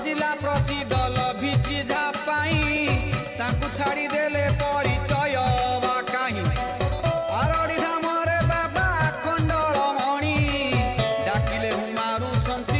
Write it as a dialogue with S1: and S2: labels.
S1: जिला प्रसिद्ध लभिची झापाई तांकु छाड़ी देले परिचय बा काहीं आरड़ी धाम रे बाबा खंडल मणि डाकिले हूँ मारुछंती